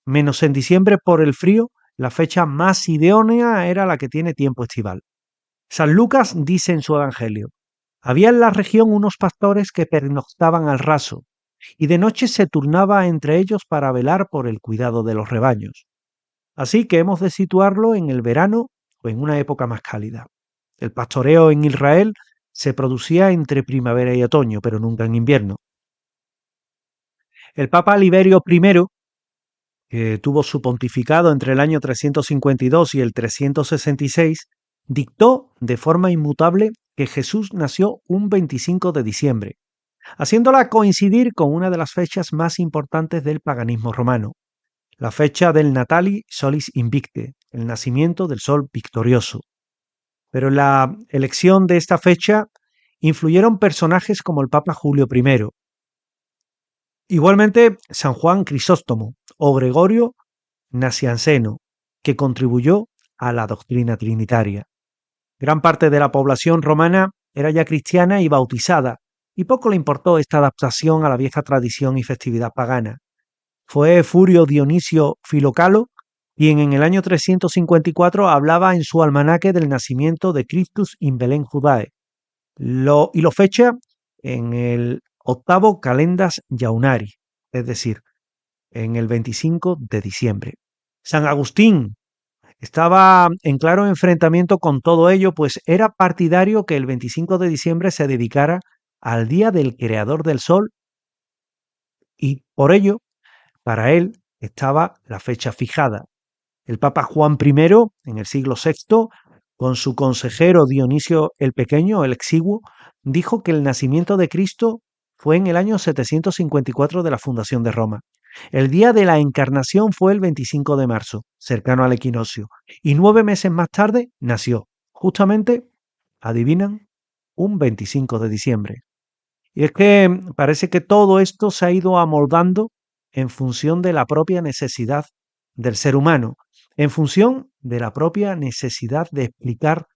Menos en diciembre por el frío, la fecha más idónea era la que tiene tiempo estival. San Lucas dice en su Evangelio: había en la región unos pastores que pernoctaban al raso, y de noche se turnaba entre ellos para velar por el cuidado de los rebaños. Así que hemos de situarlo en el verano o en una época más cálida. El pastoreo en Israel se producía entre primavera y otoño, pero nunca en invierno. El Papa Liberio I, que tuvo su pontificado entre el año 352 y el 366, dictó de forma inmutable que Jesús nació un 25 de diciembre. haciéndola coincidir con una de las fechas más importantes del paganismo romano, la fecha del Natali Solis Invicte, el nacimiento del sol victorioso. Pero en la elección de esta fecha influyeron personajes como el Papa Julio I, igualmente San Juan Crisóstomo o Gregorio Nacianceno, que contribuyó a la doctrina trinitaria. Gran parte de la población romana era ya cristiana y bautizada, y poco le importó esta adaptación a la vieja tradición y festividad pagana. Fue Furio Dionisio Filocalo quien en el año 354 hablaba en su almanaque del nacimiento de Christus in Belén Judae, y lo fecha en el octavo Calendas Jaunari, es decir, en el 25 de diciembre. San Agustín estaba en claro enfrentamiento con todo ello, pues era partidario que el 25 de diciembre se dedicara al día del creador del sol y por ello, para él, estaba la fecha fijada. El Papa Juan I, en el siglo VI, con su consejero Dionisio el Pequeño, el Exiguo, dijo que el nacimiento de Cristo fue en el año 754 de la fundación de Roma. El día de la encarnación fue el 25 de marzo, cercano al equinoccio, y 9 meses más tarde nació, justamente, adivinan, un 25 de diciembre. Y es que parece que todo esto se ha ido amoldando en función de la propia necesidad del ser humano, en función de la propia necesidad de explicar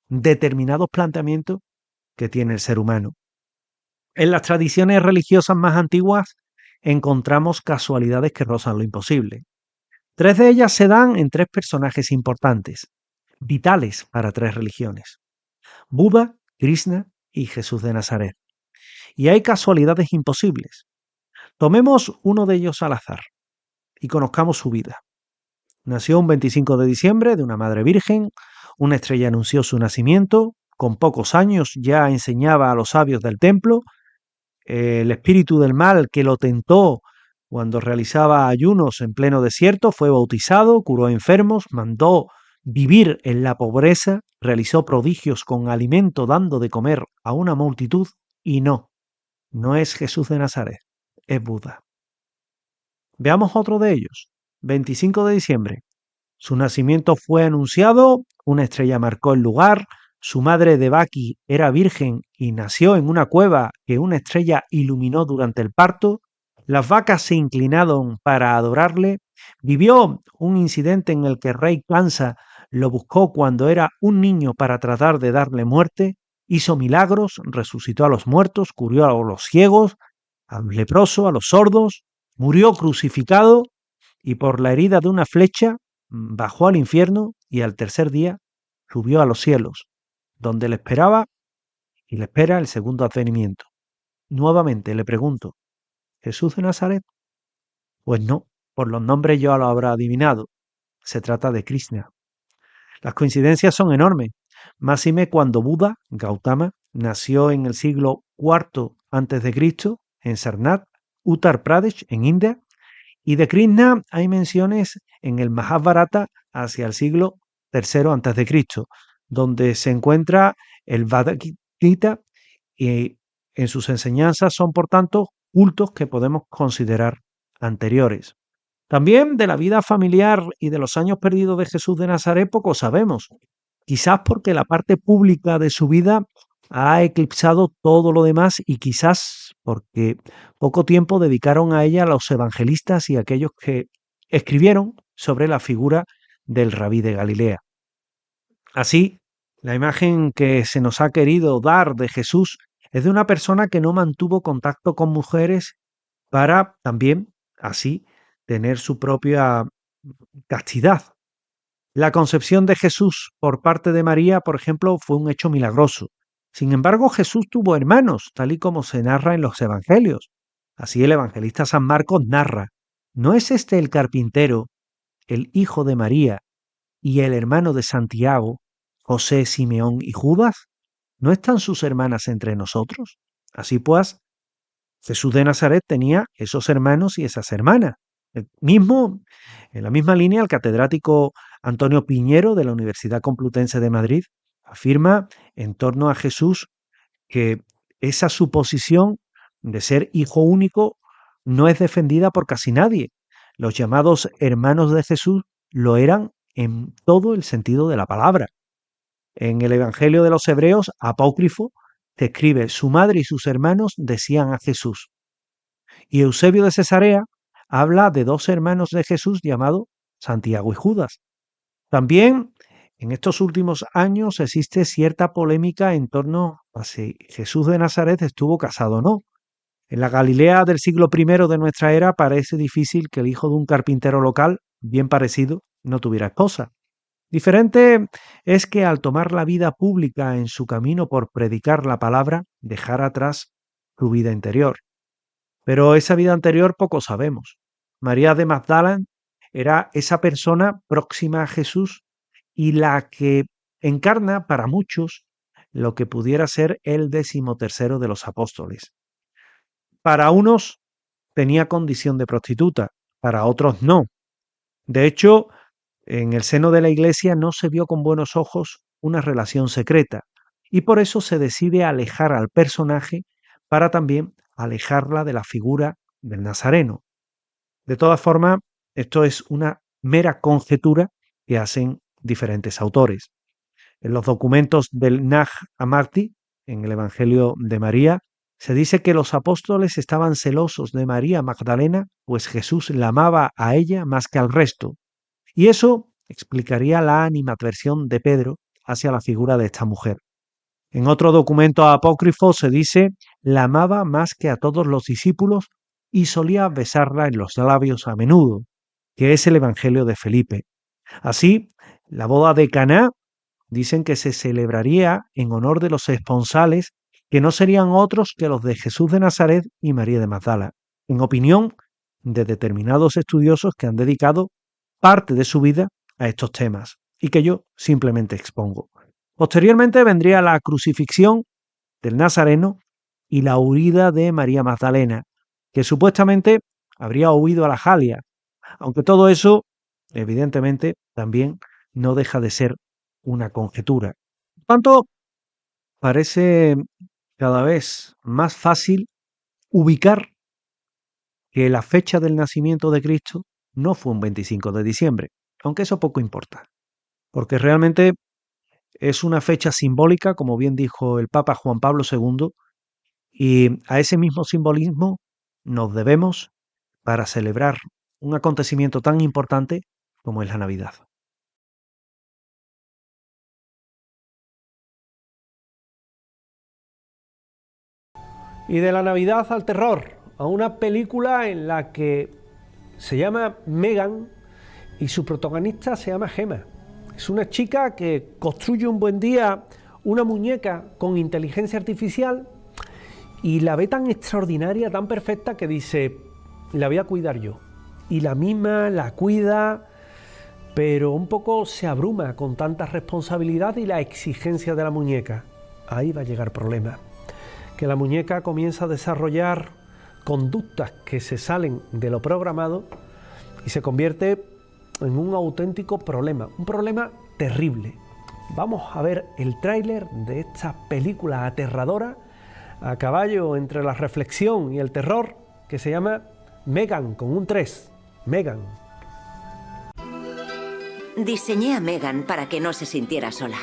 determinados planteamientos que tiene el ser humano. En las tradiciones religiosas más antiguas encontramos casualidades que rozan lo imposible. 3 de ellas se dan en 3 personajes importantes, vitales para 3 religiones: Buda, Krishna y Jesús de Nazaret. Y hay casualidades imposibles. Tomemos uno de ellos al azar y conozcamos su vida. Nació un 25 de diciembre de una madre virgen, una estrella anunció su nacimiento, con pocos años ya enseñaba a los sabios del templo, el espíritu del mal que lo tentó cuando realizaba ayunos en pleno desierto fue bautizado, curó enfermos, mandó vivir en la pobreza, realizó prodigios con alimento dando de comer a una multitud y no es Jesús de Nazaret, es Buda. Veamos otro de ellos. 25 de diciembre. Su nacimiento fue anunciado, una estrella marcó el lugar, su madre Devaki era virgen y nació en una cueva que una estrella iluminó durante el parto, las vacas se inclinaron para adorarle, vivió un incidente en el que el rey Kansa lo buscó cuando era un niño para tratar de darle muerte, hizo milagros, resucitó a los muertos, curó a los ciegos, a los leprosos, a los sordos, murió crucificado y por la herida de una flecha bajó al infierno y al tercer día subió a los cielos, donde le esperaba y le espera el segundo advenimiento. Nuevamente le pregunto, ¿Jesús de Nazaret? Pues no, por los nombres yo lo habrá adivinado. Se trata de Krishna. Las coincidencias son enormes, máxime cuando Buda, Gautama, nació en el siglo IV a.C. en Sarnath, Uttar Pradesh, en India, y de Krishna hay menciones en el Mahabharata hacia el siglo III a.C., donde se encuentra el Bhagavad Gita y en sus enseñanzas son, por tanto, cultos que podemos considerar anteriores. También de la vida familiar y de los años perdidos de Jesús de Nazaret poco sabemos, quizás porque la parte pública de su vida ha eclipsado todo lo demás y quizás porque poco tiempo dedicaron a ella los evangelistas y aquellos que escribieron sobre la figura del Rabí de Galilea. Así, la imagen que se nos ha querido dar de Jesús es de una persona que no mantuvo contacto con mujeres para también, así, tener su propia castidad. La concepción de Jesús por parte de María, por ejemplo, fue un hecho milagroso. Sin embargo, Jesús tuvo hermanos, tal y como se narra en los evangelios. Así el evangelista San Marcos narra: ¿no es este el carpintero, el hijo de María y el hermano de Santiago, José, Simeón y Judas? ¿No están sus hermanas entre nosotros? Así pues, Jesús de Nazaret tenía esos hermanos y esas hermanas. En la misma línea, el catedrático Antonio Piñero de la Universidad Complutense de Madrid afirma en torno a Jesús que esa suposición de ser hijo único no es defendida por casi nadie. Los llamados hermanos de Jesús lo eran en todo el sentido de la palabra. En el Evangelio de los Hebreos, apócrifo, se escribe: su madre y sus hermanos decían a Jesús. Y Eusebio de Cesarea habla de dos hermanos de Jesús llamados Santiago y Judas. También en estos últimos años existe cierta polémica en torno a si Jesús de Nazaret estuvo casado o no. En la Galilea del siglo I de nuestra era parece difícil que el hijo de un carpintero local, bien parecido, no tuviera esposa. Diferente es que al tomar la vida pública en su camino por predicar la palabra, dejara atrás su vida interior. Pero esa vida anterior poco sabemos. María de Magdala era esa persona próxima a Jesús y la que encarna para muchos lo que pudiera ser el 13º de los apóstoles. Para unos tenía condición de prostituta, para otros no. De hecho, en el seno de la Iglesia no se vio con buenos ojos una relación secreta y por eso se decide alejar al personaje para también alejarla de la figura del Nazareno. De todas formas, esto es una mera conjetura que hacen diferentes autores. En los documentos del Nag Hammadi, en el Evangelio de María, se dice que los apóstoles estaban celosos de María Magdalena, pues Jesús la amaba a ella más que al resto. Y eso explicaría la animadversión de Pedro hacia la figura de esta mujer. En otro documento apócrifo se dice: la amaba más que a todos los discípulos y solía besarla en los labios a menudo, que es el Evangelio de Felipe. Así, la boda de Caná dicen que se celebraría en honor de los esponsales, que no serían otros que los de Jesús de Nazaret y María de Magdala, en opinión de determinados estudiosos que han dedicado parte de su vida a estos temas y que yo simplemente expongo. Posteriormente vendría la crucifixión del Nazareno y la huida de María Magdalena, que supuestamente habría huido a la Jalia, aunque todo eso, evidentemente, también no deja de ser una conjetura. Por tanto, parece cada vez más fácil ubicar que la fecha del nacimiento de Cristo no fue un 25 de diciembre, aunque eso poco importa, porque realmente es una fecha simbólica, como bien dijo el Papa Juan Pablo II, y a ese mismo simbolismo nos debemos para celebrar un acontecimiento tan importante como es la Navidad. Y de la Navidad al terror, a una película en la que se llama Megan y su protagonista se llama Gemma. Es una chica que construye un buen día una muñeca con inteligencia artificial y la ve tan extraordinaria, tan perfecta, que dice: la voy a cuidar yo. Y la misma la cuida, pero un poco se abruma con tanta responsabilidad y la exigencia de la muñeca. Ahí va a llegar problema. Que la muñeca comienza a desarrollar conductas que se salen de lo programado y se convierte en un auténtico problema, un problema terrible. Vamos a ver el tráiler de esta película aterradora, a caballo entre la reflexión y el terror, que se llama Megan, con un 3, Megan.
Diseñé a Megan para que no se sintiera sola.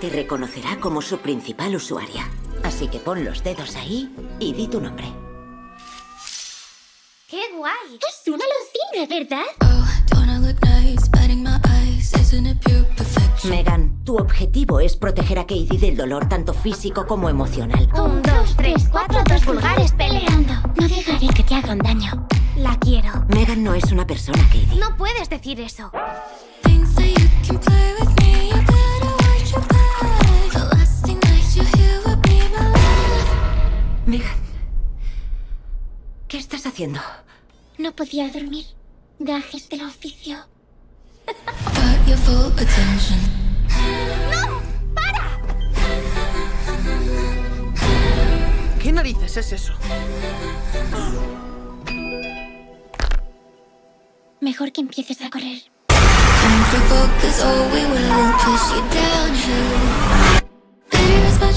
Te reconocerá como su principal usuaria. Así que pon los dedos ahí y di tu nombre.
¡Qué guay! Es una alucina, ¿verdad?
Megan, tu objetivo es proteger a Katie del dolor tanto físico como emocional.
1, 2, 3, 4, 2 vulgares peleando. No dejaré que te hagan daño. La quiero.
Megan no es una persona, Katie.
No puedes decir eso.
Megan, ¿qué estás haciendo?
No podía dormir. Gajes del oficio. ¡No! ¡Para!
¿Qué narices es eso?
Mejor que empieces a correr.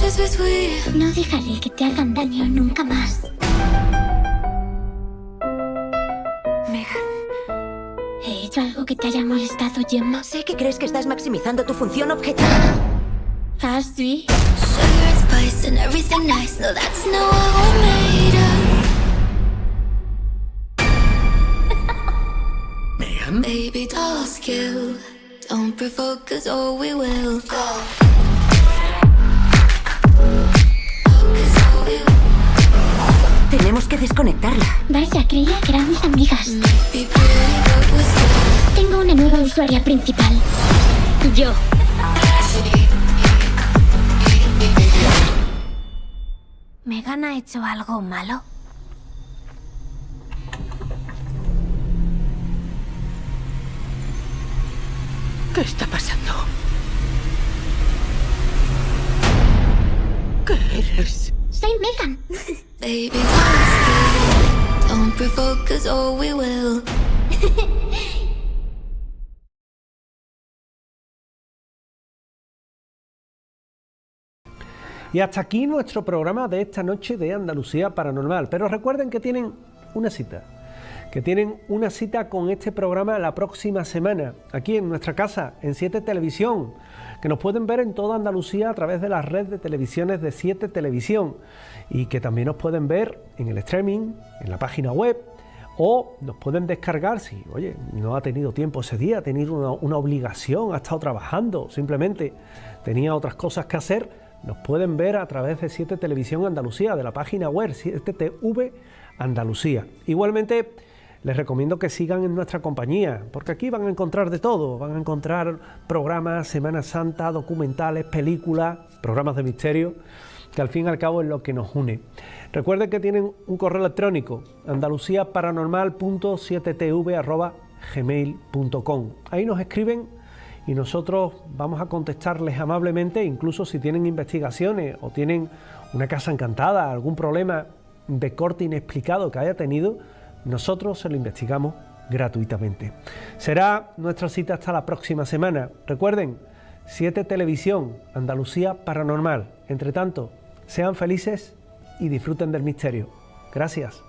No dejaré que te hagan daño nunca más.
Megan,
¿He hecho algo que te haya molestado, Gemma?
sé que crees que estás maximizando tu función objetiva.
Ah, sí.
Sugar and spice and everything nice. No, that's not what we're made of.
Megan.
Baby dolls kill. Don't provoke us or we will go.
Tenemos que desconectarla.
Vaya, creía que éramos amigas.
Be pretty, but we're still.
Tengo una nueva usuaria principal. Yo.
¿Megan ha hecho algo malo?
¿Qué está pasando? ¿Qué eres?
Soy Megan.
Baby dolls kill. Don't provoke us or we will.
Y hasta aquí nuestro programa de esta noche de Andalucía Paranormal. Pero recuerden que tienen una cita. Que tienen una cita con este programa la próxima semana, aquí en nuestra casa, en 7 Televisión, que nos pueden ver en toda Andalucía a través de la red de televisiones de 7 Televisión y que también nos pueden ver en el streaming, en la página web, o nos pueden descargar si, oye, no ha tenido tiempo ese día, ha tenido una obligación, ha estado trabajando, simplemente tenía otras cosas que hacer, nos pueden ver a través de 7 Televisión Andalucía, de la página web 7TV Andalucía. Igualmente, les recomiendo que sigan en nuestra compañía, porque aquí van a encontrar de todo, van a encontrar programas, Semana Santa, documentales, películas, programas de misterio, que al fin y al cabo es lo que nos une. Recuerden que tienen un correo electrónico, andaluciaparanormal.7tv@gmail.com. Ahí nos escriben y nosotros vamos a contestarles amablemente, incluso si tienen investigaciones o tienen una casa encantada, algún problema de corte inexplicado que haya tenido, nosotros se lo investigamos gratuitamente. Será nuestra cita hasta la próxima semana. Recuerden, 7 Televisión, Andalucía Paranormal. Entre tanto, sean felices y disfruten del misterio. Gracias.